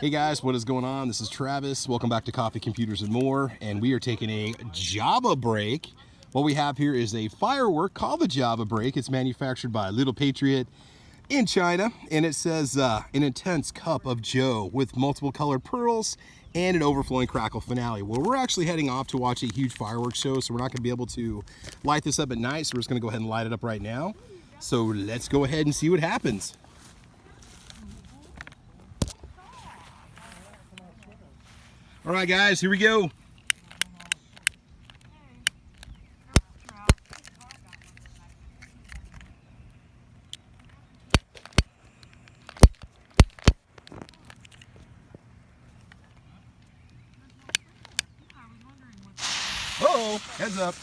Hey guys, what is going on? This is Travis. Welcome back to Coffee, Computers, and More. And we are taking a Javabreak. What we have here is a firework called the Javabreak. It's manufactured by Little Patriot in China. And it says an intense cup of Joe with multiple colored pearls and an overflowing crackle finale. Well, we're actually heading off to watch a huge fireworks show, so we're not going to be able to light this up at night. So we're just going to go ahead and light it up right now. So let's go ahead and see what happens. All right, guys, here we go. Uh-oh, heads up.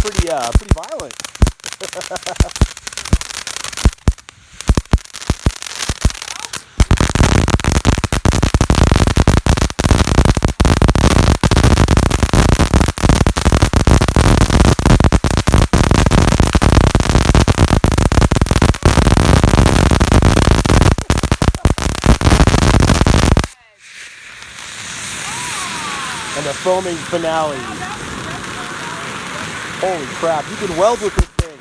Pretty violent. And the foaming finale. Holy crap, you can weld with this thing.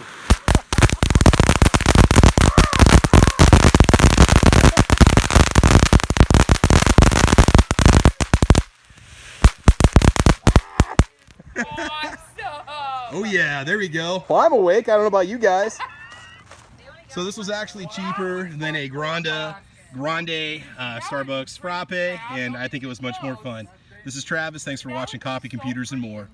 Oh yeah, there we go. Well, I'm awake. I don't know about you guys. So this was actually cheaper than a grande Starbucks frappe, and I think it was much more fun. This is Travis. Thanks for watching Coffee, Computers, and More.